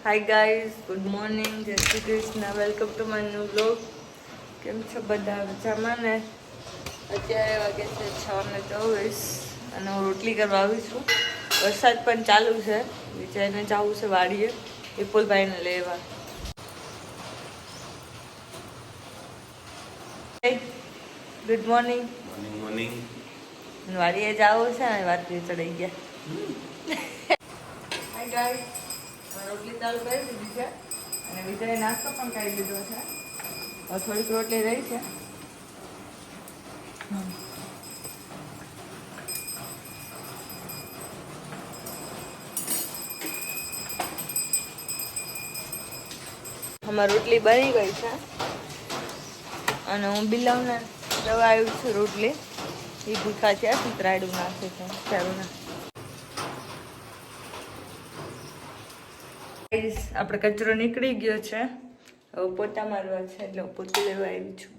Hi guys, good morning, જય Shri Krishna, welcome to my new vlog. કેમ છો બધા મજામાં ને? અત્યારે વાગે છે 6:24 અને હું રોટલી કરવા આવી છું. વરસાદ પણ ચાલુ છે, વિચારીને જવું છે વાડીએ વિપુલભાઈને લેવા. Good morning. મોર્નિંગ. વાડીએ જવું છે ને વાત ચડાઈ ગયા. હાય ગાઈઝ, રોટલી ચાલુ કરી દીધી છે અને વિજયે નાસ્તો પણ કરી દીધો છે. થોડીક રોટલી રહી છે. અમારી રોટલી બની ગઈ છે અને હું બિલાવને દવા આવી છું. રોટલી એ ભૂખા છે, સુતરાયડું નાખે છે ચારુના. આપણે કચરો નીકળી ગયો છે, હવે પોતા મારવા છે એટલે હું પોતું લેવા આવી છું.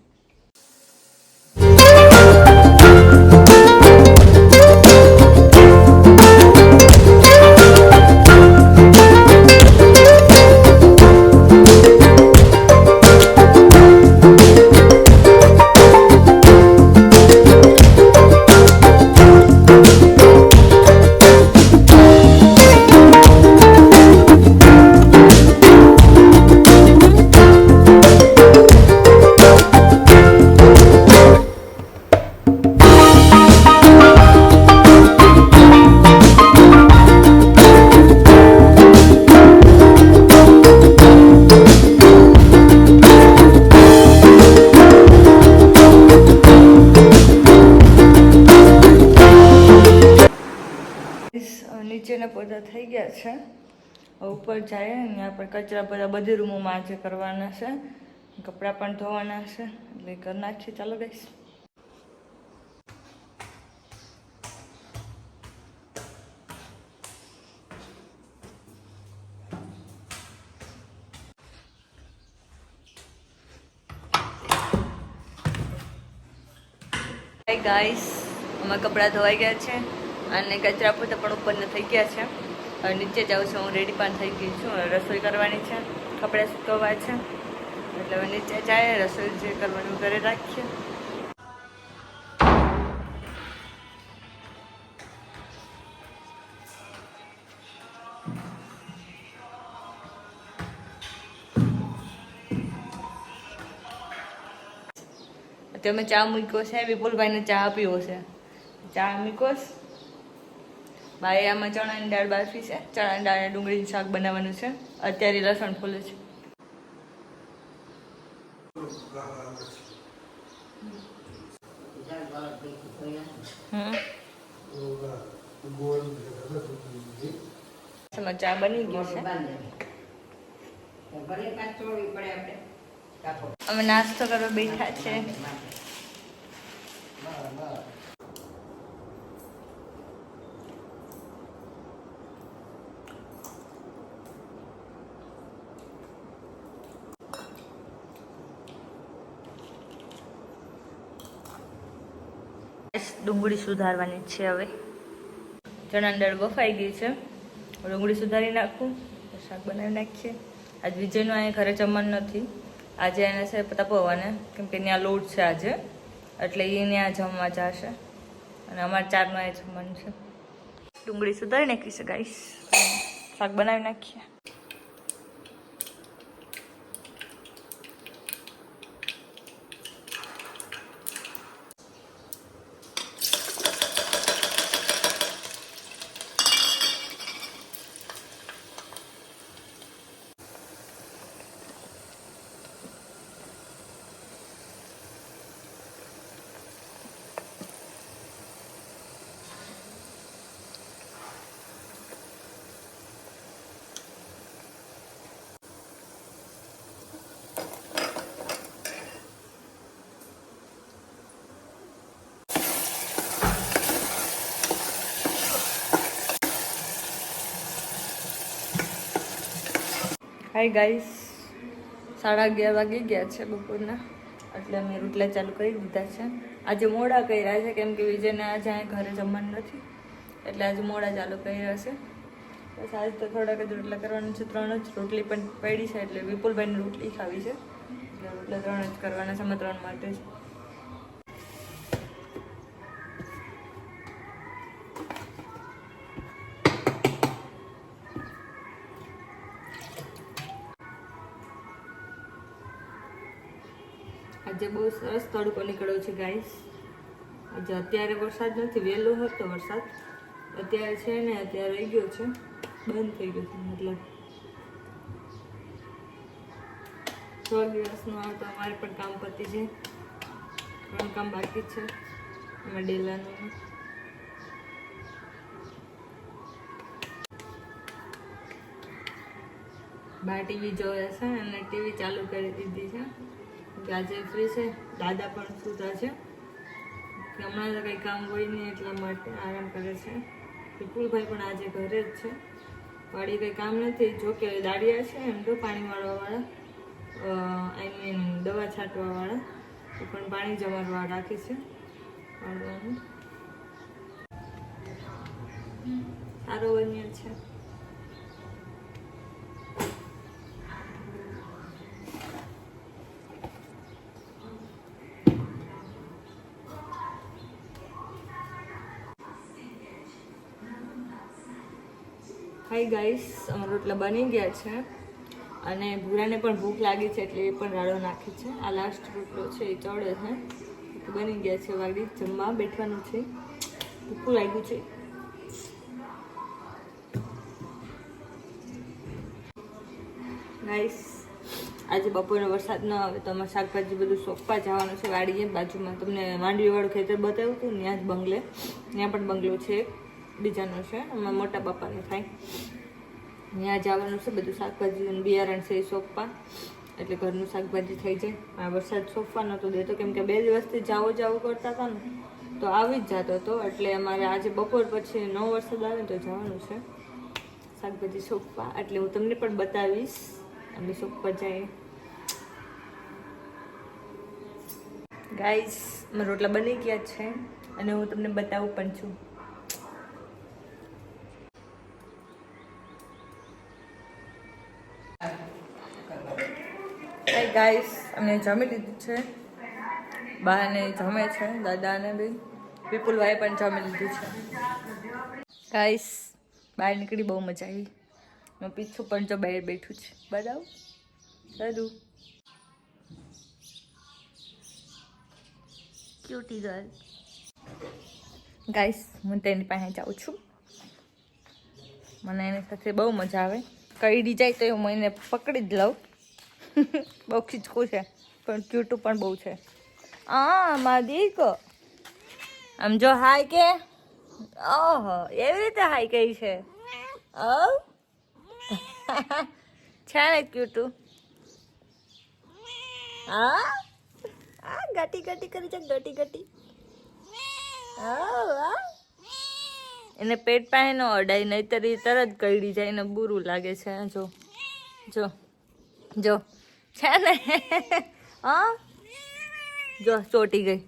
નીચેના પોતા થઈ ગયા છે, ઉપર જાય અહીંયા પર કચરા બધા બધી રૂમોમાં આજે કરવાના છે, કપડાં પણ ધોવાના છે એટલે કરી નાખીએ. ચાલો ગાઈસ. હાય ગાઈસ, અમારા કપડાં ધોવાઈ ગયા છે અને કચરા પોતા પણ ઉપરના થઈ ગયા છે. હવે નીચે જાઉં છું, હું રેડી પણ થઈ ગઈ છું. રસોઈ કરવાની છે, કપડાં સુકવવા છે એટલે હવે નીચે જાય, રસોઈ જે કરવાનું ઘરે રાખીએ. તમે ચા મૂક્યો છે, વિપુલભાઈને ચા પીવો છે. ચા મૂક્યો છે. ભાઈ આમાં ચણાની દાળ બાફી છે, ચણાની દાળ અને ડુંગળીનું શાક બનાવવાનું છે. અત્યારે લસણ ફૂલે છે. ચા બની ગયું છે. અમે નાસ્તો કરવા બેઠા છે. ડુંગળી સુધારવાની છે. હવે ચણાની દાળ બફાઈ ગઈ છે, ડુંગળી સુધારી નાખું, શાક બનાવી નાખીએ. આજ વિજયનો અહીંયા ઘરે જમવાનું નથી, આજે એને છે તપોવાને, કેમ કે ત્યાં લોડ છે આજે, એટલે એ ત્યાં જમવા જશે અને અમારે 4નું અહીંયા જમવાનું છે. ડુંગળી સુધારી નાખી છે ગાઈસ, શાક બનાવી નાખીએ. હાય ગાઈસ, 11:30 વાગી ગયા છે બપોરના, એટલે અમે રોટલા ચાલુ કરી દીધા છે. આજે મોડા કર્યા છે કેમ કે વિજયને આજે ઘરે જમવાનું નથી, એટલે આજે મોડા ચાલુ કર્યા છે. બસ આજ તો થોડાક જ રોટલા કરવાના છે, 3 જ રોટલી પણ પડી છે, એટલે વિપુલભાઈને રોટલી ખાવી છે, એટલે રોટલા 3 જ કરવાના છે, 3 માટે જ. આજે બહુ સરસ તડકો નીકળ્યો છે ગાઈસ. આજે અત્યારે વરસાદ નથી, વહેલો હતો વરસાદ, અત્યારે છે ને અત્યારે રહી ગયો છે, બંધ થઈ ગયો છે. મતલબ 6 દિવસનું આ તો અમારે પણ કામ પતી છે, ઘણું કામ બાકી છે એમાં ડેલાનું. બા ટીવી જોવે છે અને ટીવી ચાલુ કરી દીધી છે. આજે ફ્રી છે, દાદા પણ સૂતા છે, હમણાં તો કંઈ કામ હોય નહીં એટલા માટે આરામ કરે છે. વિપુલભાઈ પણ આજે ઘરે જ છે, વાડી કંઈ કામ નથી. જોકે દાડિયા છે એમ તો પાણી વાળવાવાળા, આઈ મીન દવા છાંટવાવાળા, એ પણ પાણી જમાડવા રાખે છે વાળવાનું. સારો બન્યો છે. હાય ગાઈસ, અમારા રોટલા બની ગયા છે અને ભૂરાને પણ ભૂખ લાગી છે એટલે એ પણ રાડો નાખે છે. આ લાસ્ટ રોટલો છે એ ચડે છે, બની ગયા છે. વાગી જમવા બેઠવાનું છે, ભૂખું લાગ્યું છે. ગાઈસ આજે બપોરે વરસાદ ન આવે તો અમારે શાકભાજી બધું સોંપવા જવાનું છે વાડીએ. બાજુમાં તમને માંડવીવાળું ખેતર બતાવ્યું હતું, ત્યાં જ બંગલે, ત્યાં પણ બંગલો છે, બીજાનો છે, અમારા મોટા બાપાને થાય, ત્યાં જવાનું છે. બધું શાકભાજી અને બિયારણ છે એ સોંપવા, એટલે ઘરનું શાકભાજી થઈ જાય. આ વરસાદ સોંપવા નહોતો દેતો, કેમ કે 2 દિવસથી જાવું કરતા હતા ને તો આવી જ જતો હતો, એટલે અમારે આજે બપોર પછી નવો વરસાદ આવે તો જવાનું છે શાકભાજી સોંપવા. એટલે હું તમને પણ બતાવીશ અમે સોંપવા જઈએ. ગાઈસ મારા રોટલા બની ગયા છે અને હું તમને બતાવું પણ છું. હાય ગાઈસ, અમે જમી લીધું છે, બાને જમે છે, દાદાને બી, વિપુલભાઈ પણ જમી લીધું છે. ગાઈસ બહાર નીકળી બહુ મજા આવી. પીછું પણ જો બહાર બેઠું છે, બરાબર સારું ક્યુટી ગર્લ. ગાઈસ હું તેની પાસે જાઉં છું, મને એની સાથે બહુ મજા આવે. કઈડી જાય તો હું એને પકડી જ લઉં. બહુ ખીચકું છે પણ ક્યુટું પણ બહુ છે. મારા દીકો આમ જો હાય કે, ઓહો એવી રીતે હાય કહી છે, છે ને ક્યુટું. ગટી ગટી કરી છે, ગટી ગટી. એને પેટ પાસે ન અડાય, નહીતર એ તરત કઈડી જાય, એને બુરું લાગે છે. જો જો જો છે ને, જો ચોટી ગઈ.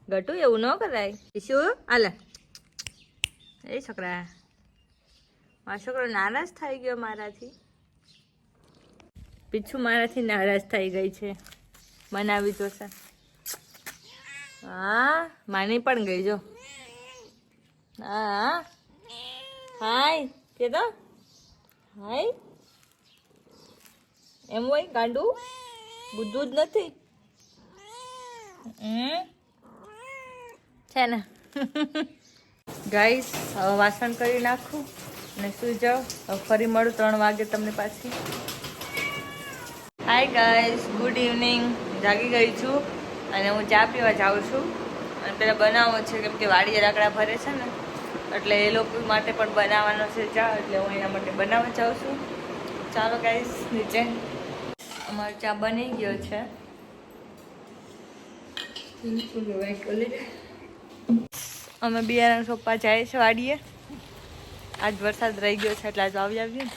ગટુ એવું ન કરાય. શું હાલે એ છોકરા, મારો છોકરો નારાજ થઈ ગયો મારાથી. પીછું મારાથી નારાજ થઈ ગઈ છે, બનાવી જોશે. માની પણ ગઈ જો. હાય કે તો હાય એમ હોય, ગાંડું બુદ્ધું જ નથી છે ને. ગાઈસ હવે વાસણ કરી નાખું અને સુઈ જાઉં. હવે ફરી મળું 3 વાગે તમને પાછી. Hi guys, good evening. જાગી ગઈ છું અને હું ચા પીવા જાઉં છું. અને પેલા બનાવવો છે, કેમ કે વાડીએ લાકડા ભરે છે ને, એટલે એ લોકો માટે પણ બનાવવાનો છે ચા, એટલે હું એના માટે બનાવવા જાઉં છું. ચાલો ગાઈસ નીચે. અમારો ચા બની ગયો છે. અમે બિયારણ સોંપવા જાય છે વાડીએ. આજ વરસાદ રહી ગયો છે એટલે આજ આવીએ ને.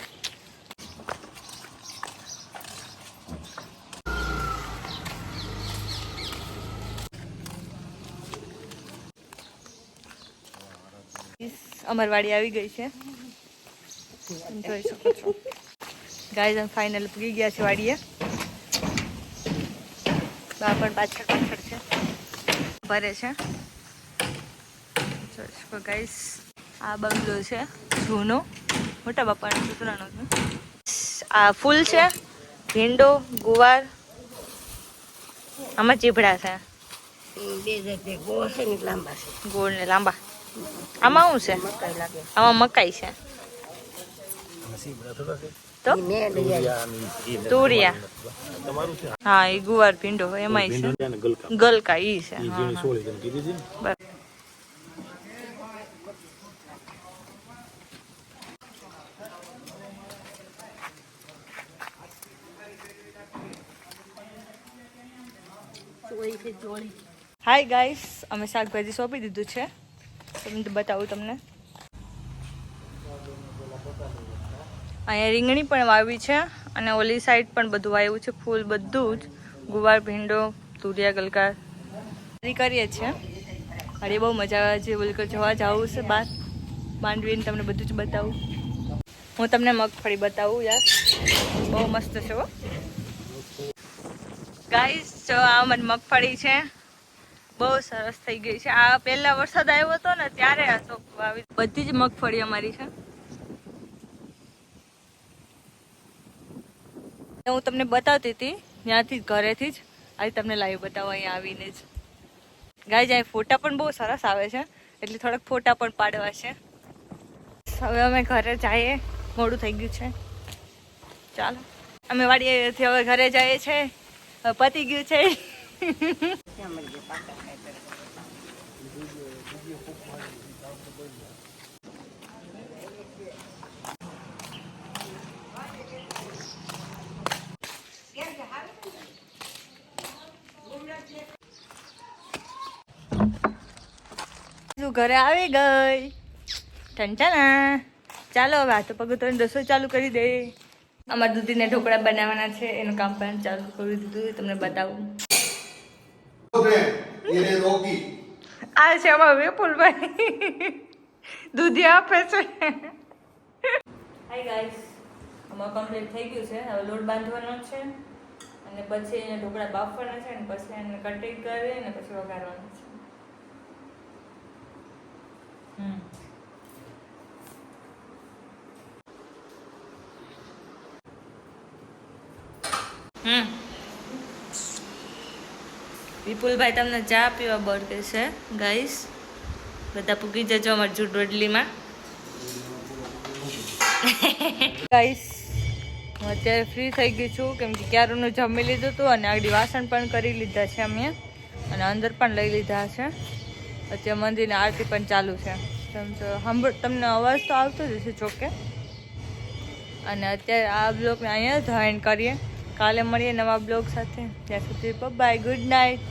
અમારી વાડી આવી ગઈ છે. જોઈ શકો છો ગાઈઝ ફાઇનલ પૂરી ગયા છે વાડીએ. બા પણ પાછળ છે ભરે છે. જોઈ શકો ગાઈઝ આ બંગલો છે જૂનો, મોટા બાપાનો સસરાનો છે. આ ફૂલ છે, ભીંડો, ગુવાર, આમાં ચીભડા છે, ગોળ ને લાંબા. આમાં શું છે? આમાં મકાઈ છે તો તુરિયા. હા એ ગુવાર ભીંડો એમાં છે, ગલકા ઈ છે. બસ હાય ગાઈસ, અમે શાકભાજી સોંપી દીધું છે. તમને બતાવું તમને. અહીંયા રીંગણી પણ વાવી છે અને ઓલી સાઈડ પણ બધું વાવ્યું છે, ફૂલ બધું જ, ગુવાર ભીંડો તુરિયા ગલકા કરીએ છીએ. અરે બહુ મજા આવે છે. બોલકર જવા જવું છે બહાર માંડવીને, તમને બધું જ બતાવું. હું તમને મગફળી બતાવું યાર, બહુ મસ્ત છે હો ગાઈસ. જો આ અમારી મગફળી છે, બહુ સરસ થઈ ગઈ છે. આ પહેલા વરસાદ આવ્યો હતો ને ત્યારે આ ચોક વાવી. બધી જ મગફળી અમારી છે. હું તમને બતાવતી હતી ત્યાંથી જ, ઘરેથી જ. આજે તમને લાઈવ બતાવો અહીંયા આવીને જ. ગાઈઝ અહીં ફોટા પણ બહુ સરસ આવે છે, એટલે થોડાક ફોટા પણ પાડવા છે. હવે અમે ઘરે જઈએ, મોડું થઈ ગયું છે. ચાલો અમે વાડીએથી હવે ઘરે જઈએ છે. પતી ગયું છે. ઘરે આવી ગઈ ટંટાના. ચાલો હવે હાથ પગ તો રસોઈ ચાલુ કરી દે. અમારા દૂધીને ઢોકળા બનાવવાના છે, એનું કામ પણ ચાલુ કરી દીધું. તમને બતાવું. આ છે અમારા વિપુલભાઈ, દૂધી આપે છે. હાય ગાઈસ, અમારું કમ્પ્લીટ થઈ ગયું છે. હવે લોટ બાંધવાનો છે અને પછી એને ઢોકળા બાફવાના છે અને પછી એને કટિંગ કરી અને પછી વઘારવાનું છે. વિપુલભાઈ તમને ચા પીવા બળકે છે. ગાઈસ બધા પૂગી જજો અમારી જૂટ રોડલીમાં. ગાઈસ હું અત્યારે ફ્રી થઈ ગઈ છું, કેમ કે ક્યારનું જમી લીધું હતું અને આગળ વાસણ પણ કરી લીધા છે અમે, અને અંદર પણ લઈ લીધા છે. અત્યારે મંદિરની આરતી પણ ચાલુ છે. તમને અવાજ તો આવતો જ હશે ચોકે. અને અત્યારે આ બ્લોગને અહીંયા જ એન્ડ કરીએ. કાલે મળીએ નવા બ્લોગ સાથે. ત્યાં સુધી બાય, ગુડ નાઇટ.